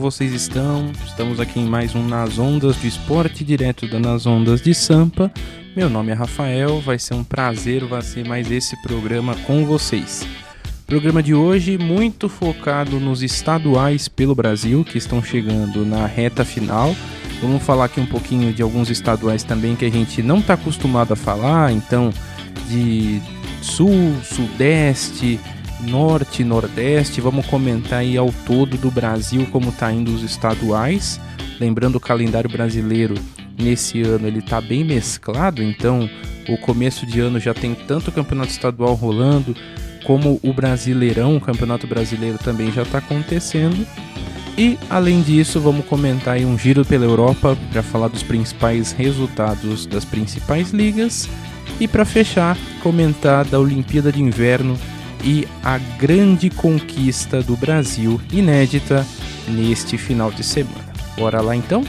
vocês estão? Estamos aqui em mais um Nas Ondas do Esporte, direto da Nas Ondas de Sampa. Meu nome é Rafael, vai ser um prazer ser mais esse programa com vocês. Programa de hoje muito focado nos estaduais pelo Brasil, que estão chegando na reta final. Vamos falar aqui um pouquinho de alguns estaduais também que a gente não está acostumado a falar, então de Sul, Sudeste, Norte, Nordeste. Vamos comentar aí ao todo do Brasil como está indo os estaduais. Lembrando, o calendário brasileiro nesse ano ele está bem mesclado, então o começo de ano já tem tanto o campeonato estadual rolando, como o Brasileirão, o Campeonato Brasileiro também já está acontecendo. E além disso, vamos comentar aí um giro pela Europa para falar dos principais resultados das principais ligas. E para fechar, comentar da Olimpíada de Inverno e a grande conquista do Brasil, inédita neste final de semana. Bora lá então?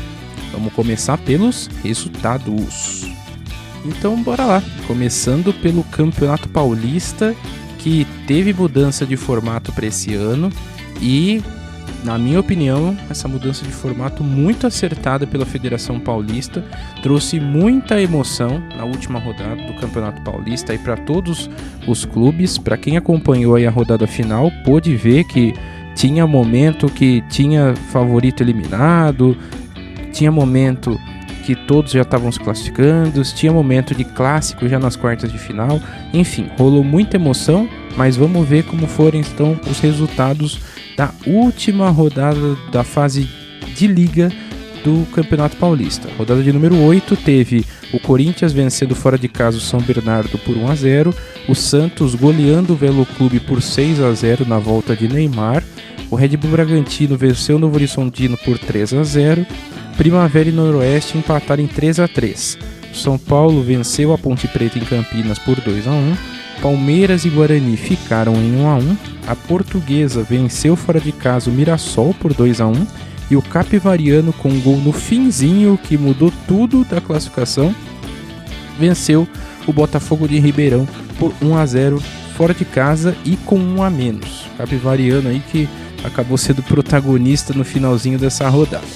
Vamos começar pelos resultados. Então bora lá, começando pelo Campeonato Paulista, que teve mudança de formato para esse ano e, na minha opinião, essa mudança de formato muito acertada pela Federação Paulista, trouxe muita emoção na última rodada do Campeonato Paulista e para todos os clubes. Para quem acompanhou aí a rodada final, pôde ver que tinha momento que tinha favorito eliminado, tinha momento que todos já estavam se classificando, tinha momento de clássico já nas quartas de final. Enfim, rolou muita emoção, mas vamos ver como foram então os resultados da última rodada da fase de liga do Campeonato Paulista. Rodada de número 8 teve o Corinthians vencendo fora de casa o São Bernardo por 1-0, o Santos goleando o Velo Clube por 6-0 na volta de Neymar, o Red Bull Bragantino venceu o Novo Horizontino por 3-0, Primavera e Noroeste empataram em 3-3, o São Paulo venceu a Ponte Preta em Campinas por 2-1, Palmeiras e Guarani ficaram em 1-1, a Portuguesa venceu fora de casa o Mirassol por 2-1 e o Capivariano, com um gol no finzinho que mudou tudo da classificação, venceu o Botafogo de Ribeirão por 1-0 fora de casa e com 1 a menos. Capivariano aí que acabou sendo protagonista no finalzinho dessa rodada.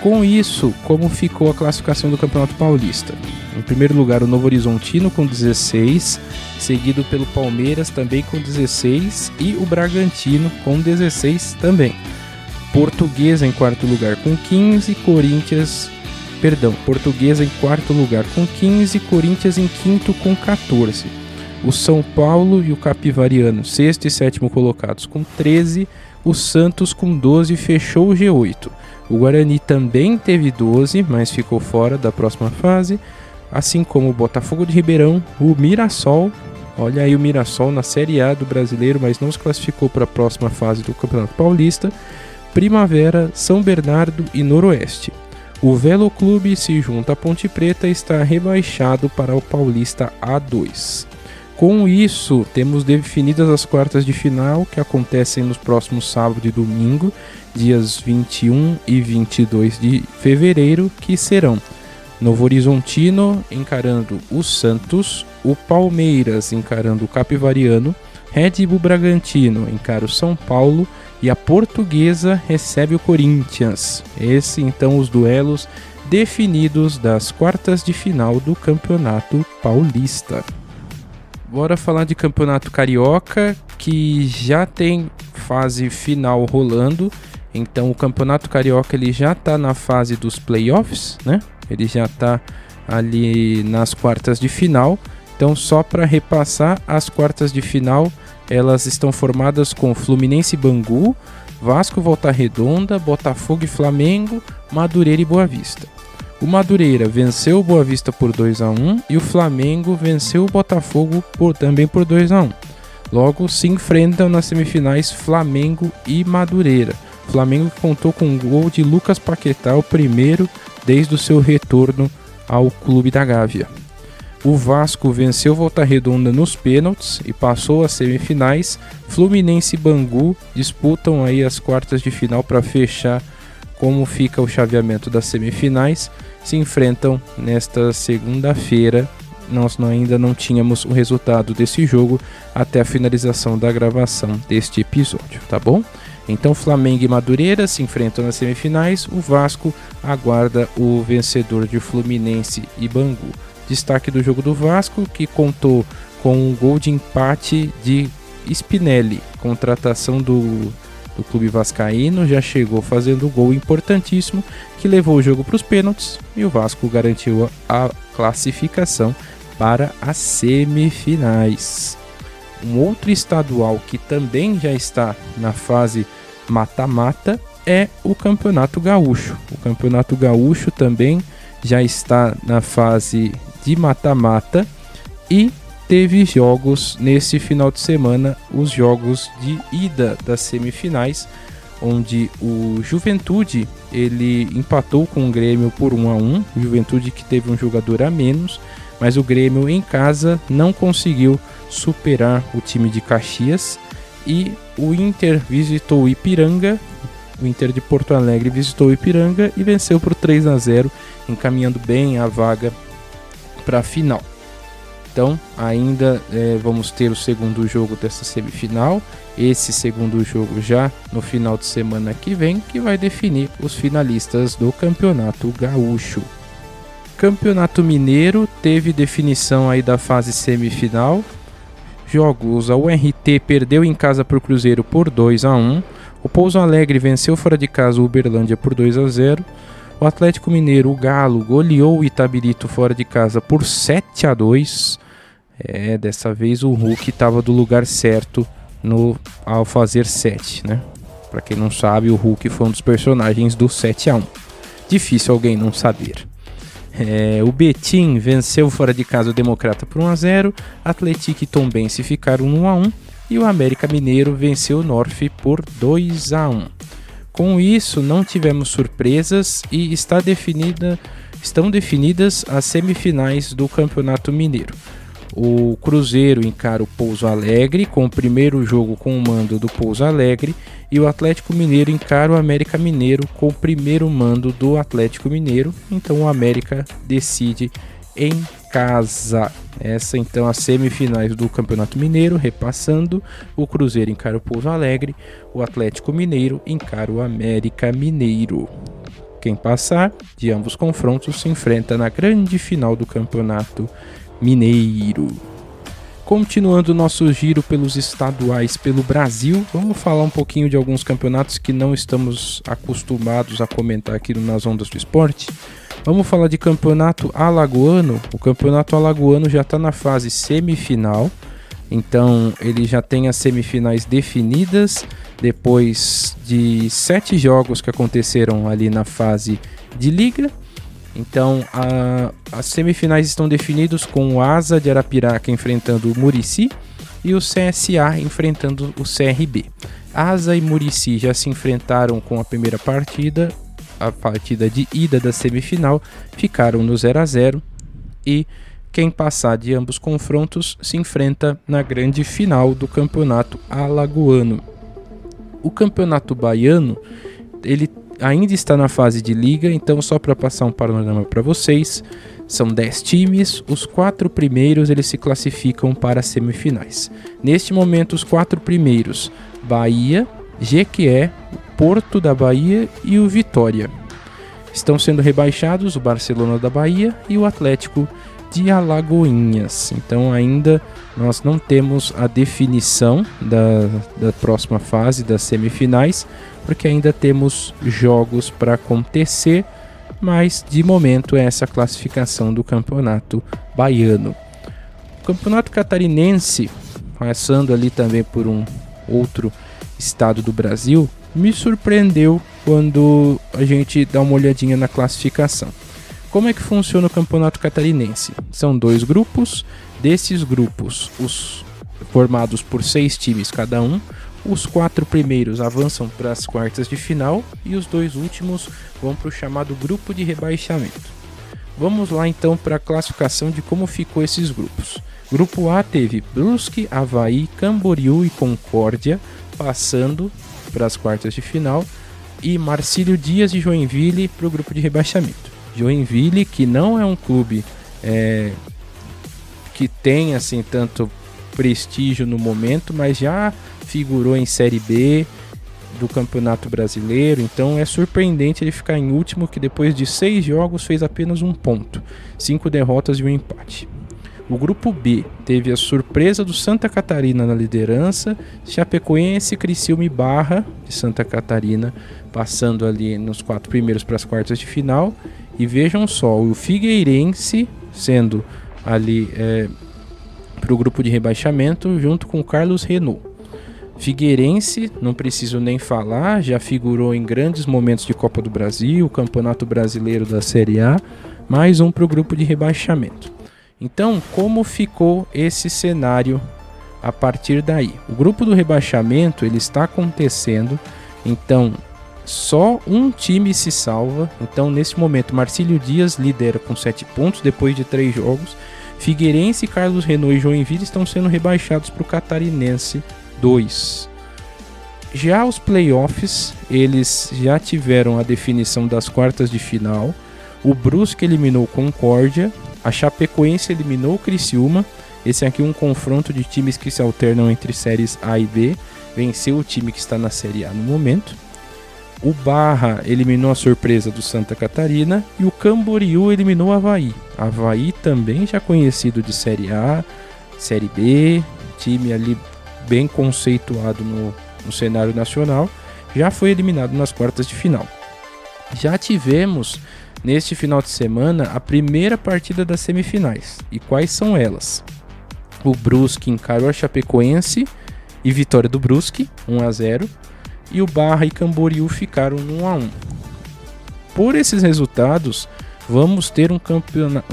Com isso, como ficou a classificação do Campeonato Paulista? Em primeiro lugar, o Novo Horizontino com 16, seguido pelo Palmeiras também com 16 e o Bragantino com 16 também. Portuguesa em quarto lugar com 15, Portuguesa em quarto lugar com 15, Corinthians em quinto com 14. O São Paulo e o Capivariano, sexto e sétimo colocados com 13, o Santos com 12 fechou o G8. O Guarani também teve 12, mas ficou fora da próxima fase, assim como o Botafogo de Ribeirão, o Mirassol, olha aí o Mirassol na Série A do Brasileiro, mas não se classificou para a próxima fase do Campeonato Paulista, Primavera, São Bernardo e Noroeste. O Velo Clube se junta à Ponte Preta e está rebaixado para o Paulista A2. Com isso, temos definidas as quartas de final, que acontecem nos próximos sábado e domingo, dias 21 e 22 de fevereiro, que serão Novo Horizontino encarando o Santos, o Palmeiras encarando o Capivariano, Red Bull Bragantino encara o São Paulo e a Portuguesa recebe o Corinthians. Esses então os duelos definidos das quartas de final do Campeonato Paulista. Bora falar de Campeonato Carioca, que já tem fase final rolando. Então o Campeonato Carioca ele já está na fase dos playoffs, né? Ele já está ali nas quartas de final. Então, só para repassar, as quartas de final elas estão formadas com Fluminense e Bangu, Vasco, Volta Redonda, Botafogo e Flamengo, Madureira e Boa Vista. O Madureira venceu o Boa Vista por 2-1 e o Flamengo venceu o Botafogo também por 2-1. Logo se enfrentam nas semifinais Flamengo e Madureira. Flamengo contou com um gol de Lucas Paquetá, o primeiro desde o seu retorno ao Clube da Gávea. O Vasco venceu Volta Redonda nos pênaltis e passou às semifinais. Fluminense e Bangu disputam aí as quartas de final para fechar como fica o chaveamento das semifinais. Se enfrentam nesta segunda-feira. Nós ainda não tínhamos o resultado desse jogo até a finalização da gravação deste episódio, tá bom? Então Flamengo e Madureira se enfrentam nas semifinais, o Vasco aguarda o vencedor de Fluminense e Bangu. Destaque do jogo do Vasco, que contou com um gol de empate de Spinelli, contratação do clube vascaíno, já chegou fazendo um gol importantíssimo que levou o jogo para os pênaltis e o Vasco garantiu a classificação para as semifinais. Um outro estadual que também já está na fase mata-mata é o Campeonato Gaúcho. O Campeonato Gaúcho também já está na fase de mata-mata e teve jogos nesse final de semana, os jogos de ida das semifinais, onde o Juventude ele empatou com o Grêmio por 1-1, o Juventude que teve um jogador a menos, mas o Grêmio em casa não conseguiu superar o time de Caxias e o Inter visitou o Ipiranga, o Inter de Porto Alegre visitou o Ipiranga e venceu por 3-0, encaminhando bem a vaga para a final. Então ainda vamos ter o segundo jogo dessa semifinal, esse segundo jogo já no final de semana que vem, que vai definir os finalistas do Campeonato Gaúcho. Campeonato Mineiro teve definição aí da fase semifinal. Jogos, a URT perdeu em casa para o Cruzeiro por 2-1, o Pouso Alegre venceu fora de casa o Uberlândia por 2-0, o Atlético Mineiro, o Galo, goleou o Itabirito fora de casa por 7-2. Dessa vez o Hulk estava do lugar certo ao fazer 7, né? Para quem não sabe, o Hulk foi um dos personagens do 7-1. Difícil alguém não saber. O Betim venceu fora de casa o Democrata por 1-0, Atlético e Tombense ficaram 1-1 e o América Mineiro venceu o Norte por 2-1. Com isso, não tivemos surpresas e estão definidas as semifinais do Campeonato Mineiro. O Cruzeiro encara o Pouso Alegre com o primeiro jogo com o mando do Pouso Alegre e o Atlético Mineiro encara o América Mineiro com o primeiro mando do Atlético Mineiro. Então o América decide em casa. Essa então as semifinais do Campeonato Mineiro, repassando, o Cruzeiro encara o Pouso Alegre, o Atlético Mineiro encara o América Mineiro. Quem passar de ambos confrontos se enfrenta na grande final do Campeonato Mineiro. Continuando o nosso giro pelos estaduais pelo Brasil, vamos falar um pouquinho de alguns campeonatos que não estamos acostumados a comentar aqui Nas Ondas do Esporte. Vamos falar de campeonato alagoano. O campeonato alagoano já está na fase semifinal, então ele já tem as semifinais definidas depois de 7 jogos que aconteceram ali na fase de liga. Então as semifinais estão definidas com o Asa de Arapiraca enfrentando o Murici e o CSA enfrentando o CRB. Asa e Murici já se enfrentaram com a primeira partida, a partida de ida da semifinal, ficaram no 0-0 e quem passar de ambos confrontos se enfrenta na grande final do campeonato alagoano. O campeonato baiano, ele ainda está na fase de liga, então só para passar um panorama para vocês, são 10 times, os 4 primeiros eles se classificam para as semifinais. Neste momento os 4 primeiros, Bahia, Jequié, Porto da Bahia e o Vitória. Estão sendo rebaixados o Barcelona da Bahia e o Atlético de Alagoinhas. Então ainda nós não temos a definição da próxima fase das semifinais, porque ainda temos jogos para acontecer, mas de momento é essa classificação do campeonato baiano. O campeonato catarinense, passando ali também por um outro estado do Brasil, me surpreendeu quando a gente dá uma olhadinha na classificação. Como é que funciona o campeonato catarinense? São 2 grupos, desses grupos, os formados por 6 times cada um, os 4 primeiros avançam para as quartas de final e os 2 últimos vão para o chamado grupo de rebaixamento. Vamos lá então para a classificação de como ficou esses grupos. Grupo A teve Brusque, Avaí, Camboriú e Concórdia passando para as quartas de final e Marcílio Dias e Joinville para o grupo de rebaixamento. Joinville, que não é um clube que tem assim tanto prestígio no momento, mas já figurou em Série B, do Campeonato Brasileiro, então é surpreendente ele ficar em último, que depois de 6 jogos fez apenas 1 ponto, 5 derrotas e 1 empate. O grupo B teve a surpresa do Santa Catarina na liderança, Chapecoense, Criciúma e Barra de Santa Catarina passando ali nos 4 primeiros para as quartas de final. E vejam só, o Figueirense sendo ali para o grupo de rebaixamento junto com o Carlos Renault. Figueirense, não preciso nem falar, já figurou em grandes momentos de Copa do Brasil, Campeonato Brasileiro da Série A, mais um para o grupo de rebaixamento. Então, como ficou esse cenário a partir daí? O grupo do rebaixamento ele está acontecendo, então só um time se salva. Então, nesse momento, Marcílio Dias lidera com 7 pontos depois de 3 jogos. Figueirense, Carlos Renault e Joinville estão sendo rebaixados para o Catarinense 2. Já os playoffs, eles já tiveram a definição das quartas de final. O Brusque eliminou o Concórdia, a Chapecoense eliminou o Criciúma. Esse aqui é um confronto de times que se alternam entre séries A e B. Venceu o time que está na série A no momento. O Barra eliminou a surpresa do Santa Catarina e o Camboriú eliminou o Avaí. Avaí também já conhecido de série A, série B, time ali bem conceituado no cenário nacional, já foi eliminado nas quartas de final. Já tivemos neste final de semana a primeira partida das semifinais. E quais são elas? O Brusque encarou a Chapecoense e vitória do Brusque, 1-0. E o Barra e Camboriú ficaram 1-1. Por esses resultados, vamos ter um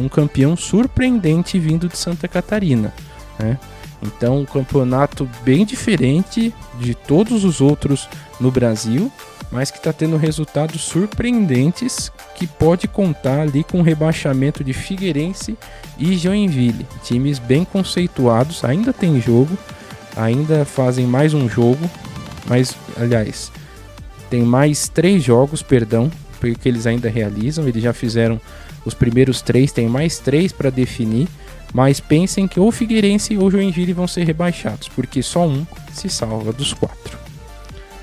campeão surpreendente vindo de Santa Catarina, né? Então, um campeonato bem diferente de todos os outros no Brasil, mas que está tendo resultados surpreendentes, que pode contar ali com o rebaixamento de Figueirense e Joinville. Times bem conceituados, ainda tem jogo, ainda fazem mais um jogo, mas, aliás, tem mais 3 jogos, porque eles ainda realizam, eles já fizeram os primeiros 3, tem mais 3 para definir. Mas pensem que ou Figueirense ou Joinville vão ser rebaixados, porque só um se salva dos 4.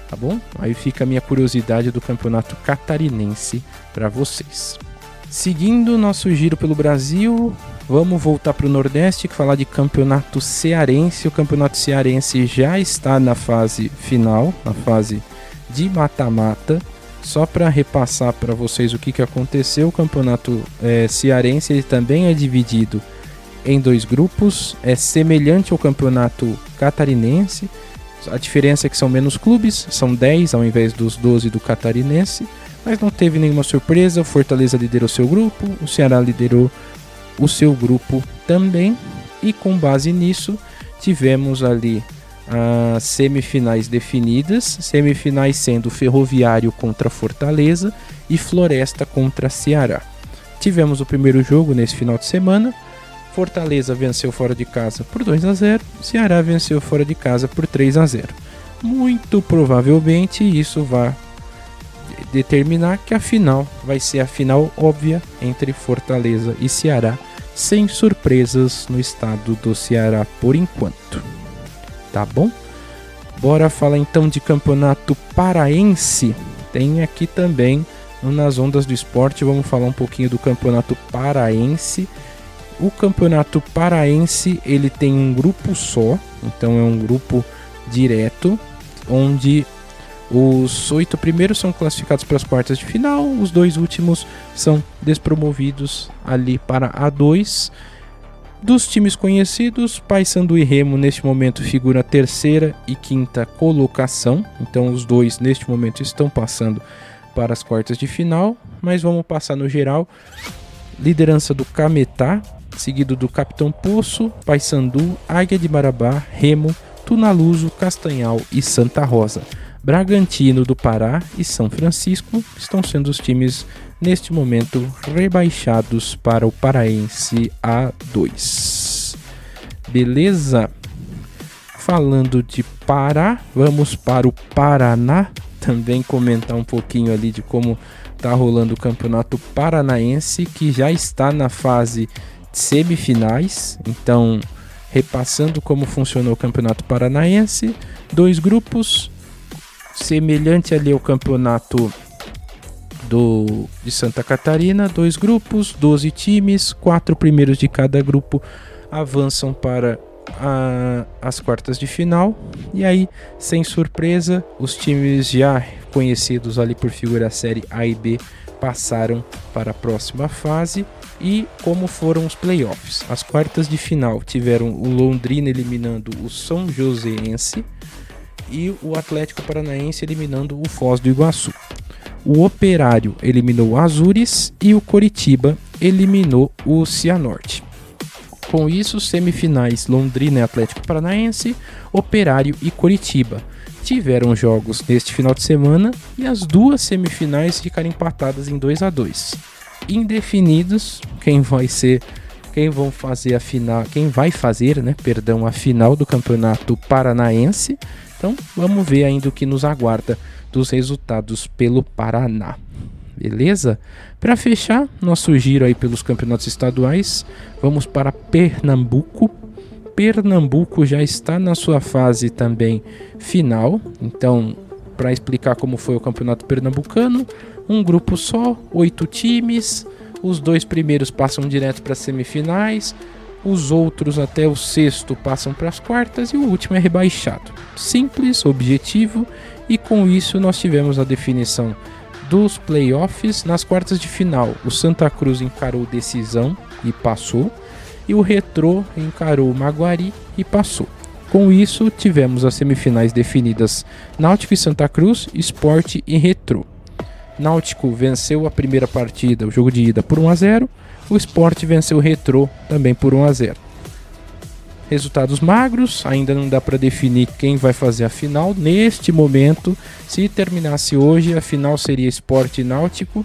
Tá bom? Aí fica a minha curiosidade do campeonato catarinense para vocês. Seguindo nosso giro pelo Brasil, vamos voltar para o Nordeste e falar de campeonato cearense. O campeonato cearense já está na fase final, na fase de mata-mata. Só para repassar para vocês o que aconteceu, o campeonato cearense ele também é dividido em 2 grupos, é semelhante ao campeonato catarinense, a diferença é que são menos clubes, são 10 ao invés dos 12 do catarinense, mas não teve nenhuma surpresa. O Fortaleza liderou seu grupo, o Ceará liderou o seu grupo também, e com base nisso tivemos ali as semifinais definidas, semifinais sendo Ferroviário contra Fortaleza e Floresta contra Ceará. Tivemos o primeiro jogo nesse final de semana. Fortaleza venceu fora de casa por 2-0, Ceará venceu fora de casa por 3-0. Muito provavelmente isso vai determinar que a final vai ser a final óbvia entre Fortaleza e Ceará, sem surpresas no estado do Ceará por enquanto. Tá bom? Bora falar então de campeonato paraense. Tem aqui também nas ondas do esporte, vamos falar um pouquinho do campeonato paraense. O campeonato paraense ele tem um grupo só, então é um grupo direto, onde os 8 primeiros são classificados para as quartas de final, os 2 últimos são despromovidos ali para A2. Dos times conhecidos, Paysandu e Remo neste momento figuram a 3ª e 5ª colocação, então os 2 neste momento estão passando para as quartas de final, mas vamos passar no geral. Liderança do Cametá, seguido do Capitão Poço, Paysandu, Águia de Marabá, Remo, Tunaluso, Castanhal e Santa Rosa. Bragantino do Pará e São Francisco estão sendo os times neste momento rebaixados para o Paraense A2. Beleza? Falando de Pará, vamos para o Paraná, também comentar um pouquinho ali de como está rolando o Campeonato Paranaense, que já está na fase semifinais. Então, repassando como funcionou o Campeonato Paranaense, 2 grupos, semelhante ali ao campeonato de Santa Catarina, 2 grupos, 12 times, 4 primeiros de cada grupo avançam para as quartas de final. E aí, sem surpresa, os times já conhecidos ali por figura série A e B passaram para a próxima fase. E como foram os playoffs? As quartas de final tiveram o Londrina eliminando o São Joséense e o Atlético Paranaense eliminando o Foz do Iguaçu. O Operário eliminou o Azures e o Coritiba eliminou o Cianorte. Com isso, semifinais Londrina e Atlético Paranaense, Operário e Coritiba tiveram jogos neste final de semana e as 2 semifinais ficaram empatadas em 2-2. Indefinidos quem vai fazer a final do Campeonato Paranaense. Então, vamos ver ainda o que nos aguarda dos resultados pelo Paraná. Beleza? Para fechar nosso giro aí pelos campeonatos estaduais, vamos para Pernambuco. Pernambuco já está na sua fase também final. Então, para explicar como foi o campeonato pernambucano, um grupo só, 8 times, os 2 primeiros passam direto para as semifinais, os outros até o 6º passam para as quartas e o último é rebaixado. Simples, objetivo, e com isso nós tivemos a definição dos playoffs. Nas quartas de final, o Santa Cruz encarou decisão e passou, e o Retrô encarou o Maguari e passou. Com isso, tivemos as semifinais definidas: Náutico e Santa Cruz, Sport e Retrô. Náutico venceu a primeira partida, o jogo de ida, por 1-0. O Sport venceu o Retrô também por 1-0. Resultados magros, ainda não dá para definir quem vai fazer a final. Neste momento, se terminasse hoje, a final seria Sport e Náutico,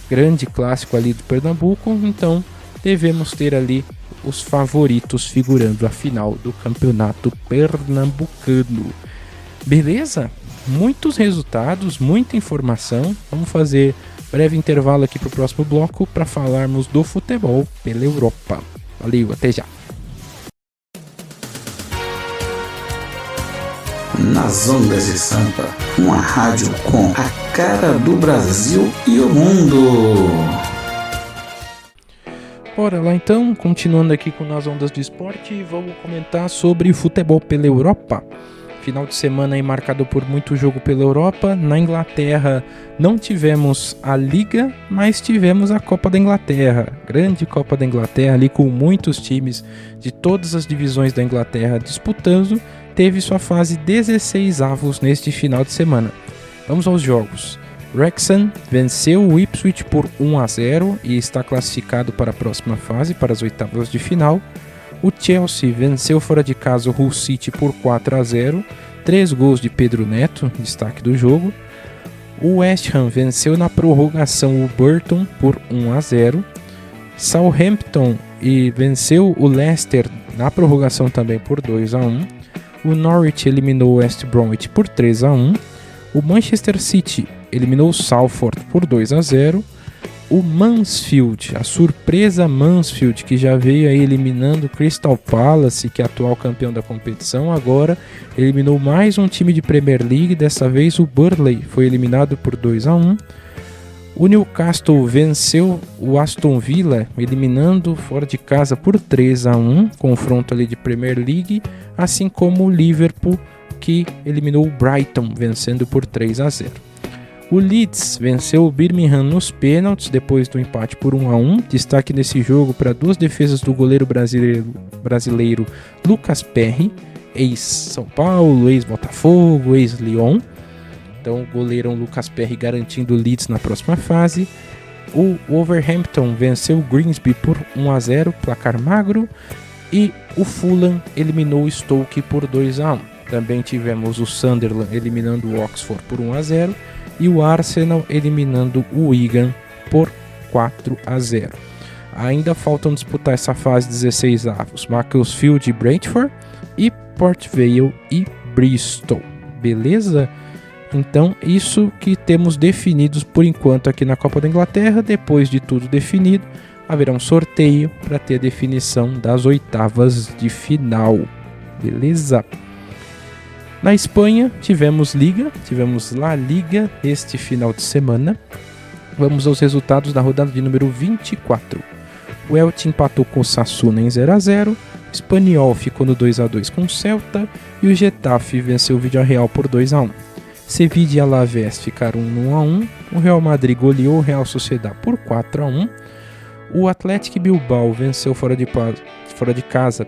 grande clássico ali do Pernambuco. Então, devemos ter ali os favoritos figurando a final do campeonato pernambucano. Beleza? Muitos resultados, muita informação. Vamos fazer breve intervalo aqui para o próximo bloco para falarmos do futebol pela Europa. Valeu, até já. Nas Ondas de Sampa, uma rádio com a cara do Brasil e o mundo. Bora lá então, continuando aqui com Nas Ondas do Esporte, vamos comentar sobre futebol pela Europa. Final de semana aí marcado por muito jogo pela Europa. Na Inglaterra não tivemos a Liga, mas tivemos a Copa da Inglaterra. Grande Copa da Inglaterra ali com muitos times de todas as divisões da Inglaterra disputando. Teve sua fase 16avos neste final de semana. Vamos aos jogos. Wrexham venceu o Ipswich por 1-0 e está classificado para a próxima fase, para as oitavas de final. O Chelsea venceu fora de casa o Hull City por 4-0, 3 gols de Pedro Neto, destaque do jogo. O West Ham venceu na prorrogação o Burton por 1-0. Southampton venceu o Leicester na prorrogação também por 2-1. O Norwich eliminou o West Bromwich por 3-1. O Manchester City eliminou o Salford por 2-0. O Mansfield, a surpresa Mansfield, que já veio aí eliminando o Crystal Palace, que é atual campeão da competição, agora eliminou mais um time de Premier League, dessa vez o Burnley foi eliminado por 2-1. O Newcastle venceu o Aston Villa, eliminando fora de casa por 3-1, confronto ali de Premier League, assim como o Liverpool, que eliminou o Brighton, vencendo por 3-0. O Leeds venceu o Birmingham nos pênaltis, depois do empate por 1-1. Destaque nesse jogo para 2 defesas do goleiro brasileiro Lucas Perry, ex-São Paulo, ex-Botafogo, ex-Lyon. Então o goleirão Lucas Perry garantindo o Leeds na próxima fase. O Wolverhampton venceu o Grimsby por 1-0, placar magro. E o Fulham eliminou o Stoke por 2-1. Também tivemos o Sunderland eliminando o Oxford por 1-0. E o Arsenal eliminando o Wigan por 4-0. Ainda faltam disputar essa fase 16avos. Macclesfield e Brentford. E Port Vale e Bristol. Beleza? Então, isso que temos definidos por enquanto aqui na Copa da Inglaterra. Depois de tudo definido, haverá um sorteio para ter a definição das oitavas de final. Beleza? Na Espanha, tivemos La Liga este final de semana. Vamos aos resultados da rodada de número 24. O Elche empatou com o Osasuna em 0-0, o Espanyol ficou no 2-2 com o Celta e o Getafe venceu o Villarreal por 2-1. Sevilla e Alavés ficaram 1-1, o Real Madrid goleou o Real Sociedad por 4-1, o Athletic Bilbao venceu fora de casa,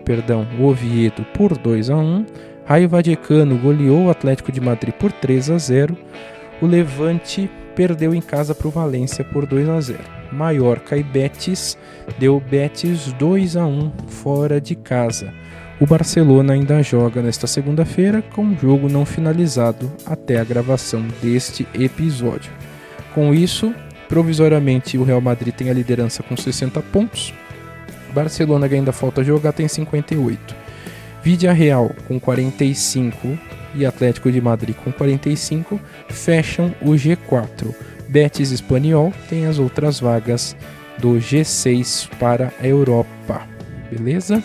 o Oviedo por 2-1, Rayo Vallecano goleou o Atlético de Madrid por 3-0, o Levante perdeu em casa para o Valência por 2-0. Mallorca e Betis deu Betis 2-1 fora de casa. O Barcelona ainda joga nesta segunda-feira com um jogo não finalizado até a gravação deste episódio. Com isso, provisoriamente o Real Madrid tem a liderança com 60 pontos. Barcelona, que ainda falta jogar, tem 58. Villarreal com 45 e Atlético de Madrid com 45 fecham o G4. Betis e Espanyol têm as outras vagas do G6 para a Europa. Beleza?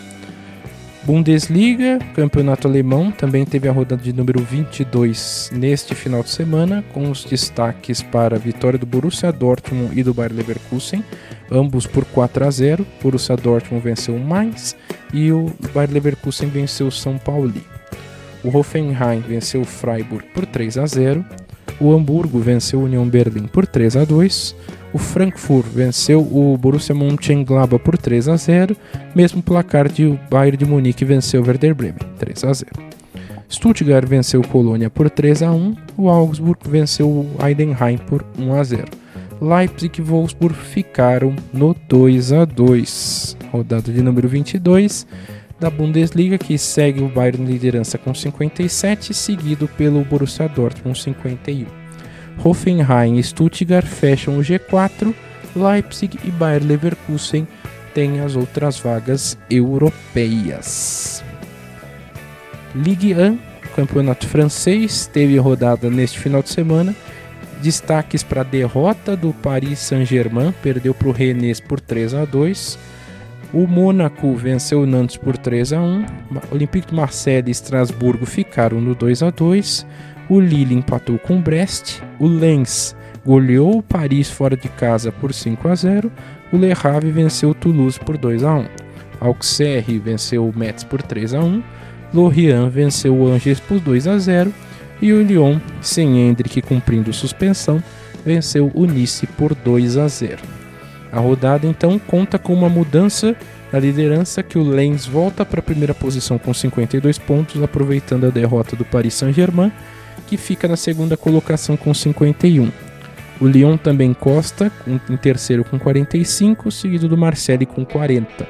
Bundesliga, campeonato alemão, também teve a rodada de número 22 neste final de semana, com os destaques para a vitória do Borussia Dortmund e do Bayer Leverkusen, ambos por 4-0. Borussia Dortmund venceu o Mainz e o Bayer Leverkusen venceu o São Paulo. O Hoffenheim venceu o Freiburg por 3-0, o Hamburgo venceu o Union Berlin por 3-2, o Frankfurt venceu o Borussia Mönchengladbach por 3-0, mesmo placar de Bayern de Munique venceu o Werder Bremen 3-0. Stuttgart venceu o Colônia por 3-1, o Augsburg venceu o Heidenheim por 1-0. Leipzig e Wolfsburg ficaram no 2-2. Rodada de número 22 da Bundesliga, que segue o Bayern liderança com 57, seguido pelo Borussia Dortmund 51. Hoffenheim e Stuttgart fecham o G4, Leipzig e Bayer Leverkusen têm as outras vagas europeias. Ligue 1, campeonato francês, teve rodada neste final de semana. Destaques para a derrota do Paris Saint-Germain, perdeu para o Rennes por 3-2. O Mônaco venceu o Nantes por 3-1. Olympique de Marseille e Estrasburgo ficaram no 2-2. O Lille empatou com o Brest. O Lens goleou o Paris fora de casa por 5-0. O Le Havre venceu o Toulouse por 2-1. Auxerre venceu o Metz por 3-1. Lorient venceu o Angers por 2-0. E o Lyon, sem Endrick cumprindo suspensão, venceu o Nice por 2-0. A rodada então conta com uma mudança na liderança, que o Lens volta para a primeira posição com 52 pontos, aproveitando a derrota do Paris Saint-Germain, que fica na segunda colocação com 51. O Lyon também encosta em terceiro com 45, seguido do Marseille com 40.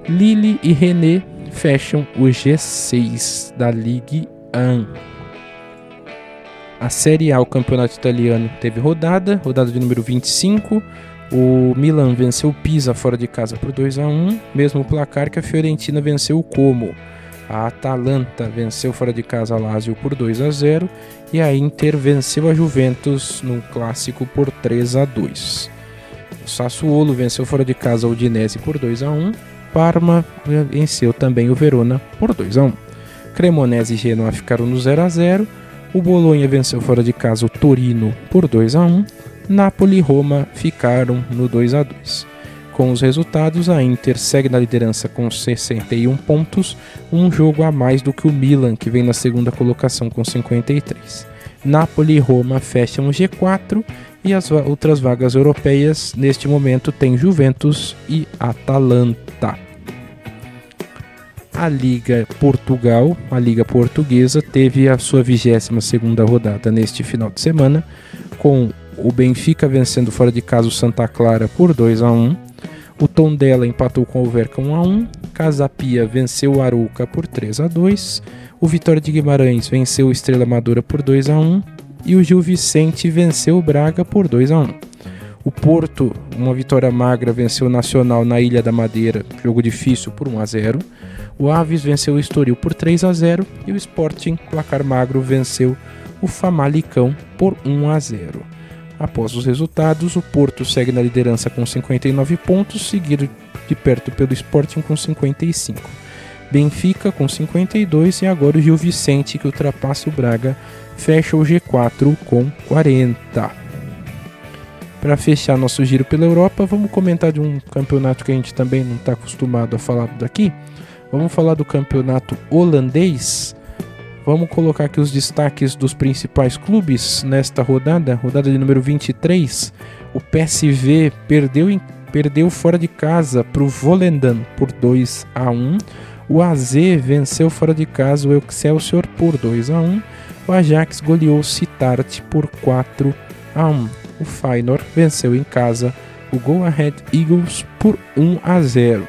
Lille e Rennes fecham o G6 da Ligue 1. A Série A, o campeonato italiano, teve rodada de número 25. O Milan venceu o Pisa fora de casa por 2-1, mesmo placar que a Fiorentina venceu o Como. A Atalanta venceu fora de casa a Lazio por 2-0 e a Inter venceu a Juventus no clássico por 3-2. O Sassuolo venceu fora de casa a Udinese por 2-1. Parma venceu também o Verona por 2-1. Cremonese e Genoa ficaram no 0-0. O Bolonha venceu fora de casa o Torino por 2-1. Napoli e Roma ficaram no 2-2. Com os resultados, a Inter segue na liderança com 61 pontos, um jogo a mais do que o Milan, que vem na segunda colocação com 53. Napoli e Roma fecham o G4 e as outras vagas europeias neste momento tem Juventus e Atalanta. A Liga Portugal, a Liga Portuguesa, teve a sua 22ª rodada neste final de semana, com o Benfica vencendo fora de casa o Santa Clara por 2-1. O Tondela empatou com o Verca 1-1. Casa Pia venceu o Arouca por 3-2. O Vitória de Guimarães venceu o Estrela Amadora por 2-1. E o Gil Vicente venceu o Braga por 2-1. O Porto, uma vitória magra, venceu o Nacional na Ilha da Madeira, jogo difícil, por 1-0. O Aves venceu o Estoril por 3-0. E o Sporting, placar magro, venceu o Famalicão por 1-0. Após os resultados, o Porto segue na liderança com 59 pontos, seguido de perto pelo Sporting com 55. Benfica com 52 e agora o Gil Vicente, que ultrapassa o Braga, fecha o G4 com 40. Para fechar nosso giro pela Europa, vamos comentar de um campeonato que a gente também não está acostumado a falar daqui. Vamos falar do campeonato holandês. Vamos colocar aqui os destaques dos principais clubes nesta rodada de número 23. O PSV perdeu fora de casa para o Volendam por 2-1. O AZ venceu fora de casa o Excelsior por 2-1. O Ajax goleou o Sittard por 4-1. O Feyenoord venceu em casa o Go Ahead Eagles por 1-0.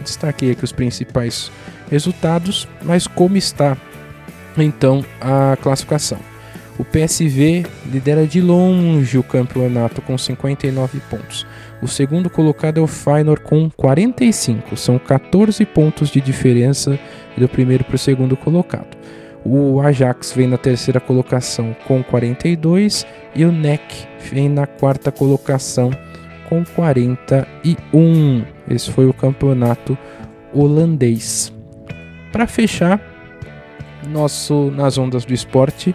Destaquei aqui os principais resultados, mas como está então a classificação? O PSV lidera de longe o campeonato com 59 pontos. O segundo colocado é o Feyenoord com 45. São 14 pontos de diferença do primeiro para o segundo colocado. O Ajax vem na terceira colocação com 42 e o NEC vem na quarta colocação com 41. Esse foi o campeonato holandês. Para fechar nas ondas do esporte,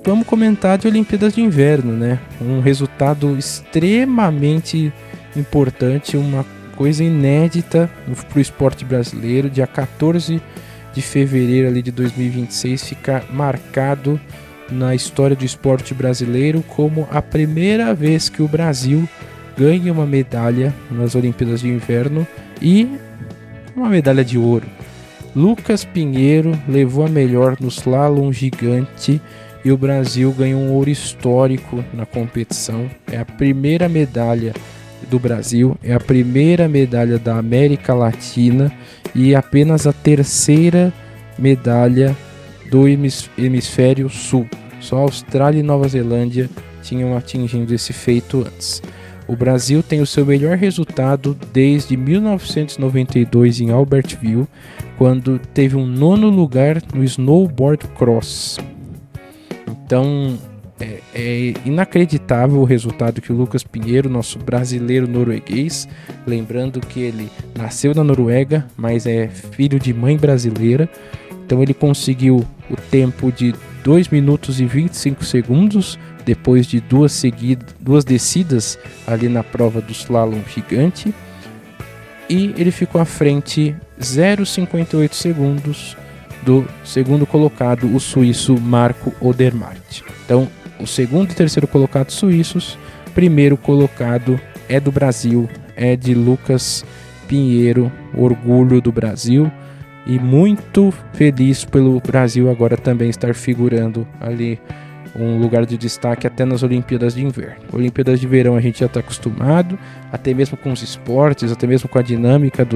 vamos comentar de Olimpíadas de Inverno, né? Um resultado extremamente importante, uma coisa inédita para o esporte brasileiro. Dia 14 de fevereiro ali de 2026 fica marcado na história do esporte brasileiro como a primeira vez que o Brasil ganha uma medalha nas Olimpíadas de Inverno e uma medalha de ouro. Lucas Pinheiro levou a melhor no slalom gigante e o Brasil ganhou um ouro histórico na competição. É a primeira medalha do Brasil, é a primeira medalha da América Latina e apenas a terceira medalha do hemisfério sul. Só Austrália e Nova Zelândia tinham atingido esse feito antes. O Brasil tem o seu melhor resultado desde 1992 em Albertville, quando teve um 9º lugar no snowboard cross. Então é inacreditável o resultado que o Lucas Pinheiro, nosso brasileiro norueguês, lembrando que ele nasceu na Noruega, mas é filho de mãe brasileira, então ele conseguiu o tempo de 2 minutos e 25 segundos, depois de duas descidas ali na prova do slalom gigante, e ele ficou à frente 0,58 segundos do segundo colocado, o suíço Marco Odermatt. Então, o segundo e terceiro colocado suíços, primeiro colocado é do Brasil, é de Lucas Pinheiro, orgulho do Brasil, e muito feliz pelo Brasil agora também estar figurando ali um lugar de destaque até nas Olimpíadas de Inverno. Olimpíadas de Verão a gente já está acostumado, até mesmo com os esportes, até mesmo com a dinâmica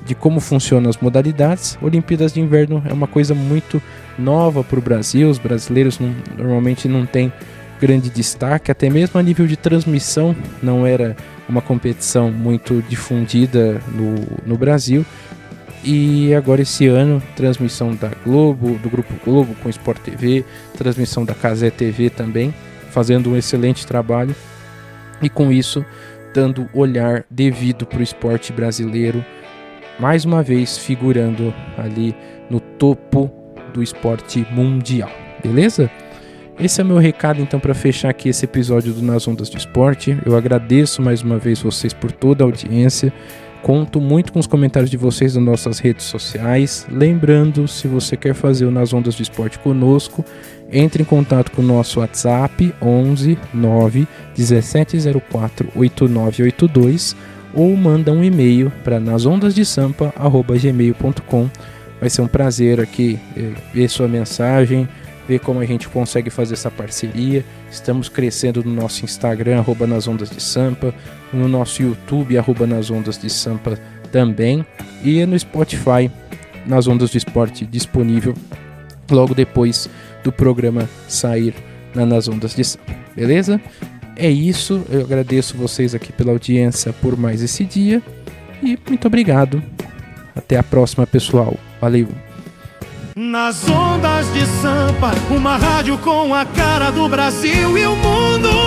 de como funcionam as modalidades. Olimpíadas de Inverno é uma coisa muito nova para o Brasil, os brasileiros normalmente não têm grande destaque, até mesmo a nível de transmissão não era uma competição muito difundida no Brasil. E agora esse ano, transmissão da Globo, do Grupo Globo com Sport TV, transmissão da Cazé TV também, fazendo um excelente trabalho e com isso dando olhar devido para o esporte brasileiro, mais uma vez figurando ali no topo do esporte mundial, beleza? Esse é o meu recado então para fechar aqui esse episódio do Nas Ondas do Esporte. Eu agradeço mais uma vez vocês por toda a audiência. Conto muito com os comentários de vocês nas nossas redes sociais. Lembrando, se você quer fazer o Nas Ondas do Esporte conosco, entre em contato com o nosso WhatsApp 11 9 1704 8982 ou manda um e-mail para nasondasdesampa@gmail.com. Vai ser um prazer aqui ver sua mensagem, ver como a gente consegue fazer essa parceria. Estamos crescendo no nosso Instagram, @nasondasdesampa, no nosso YouTube, @nasondasdesampa também, e no Spotify, Nas Ondas do Esporte, disponível logo depois do programa sair Nas Ondas de Sampa, beleza? É isso, eu agradeço vocês aqui pela audiência por mais esse dia, e muito obrigado. Até a próxima, pessoal. Valeu! Nas Ondas de Sampa, uma rádio com a cara do Brasil e o mundo.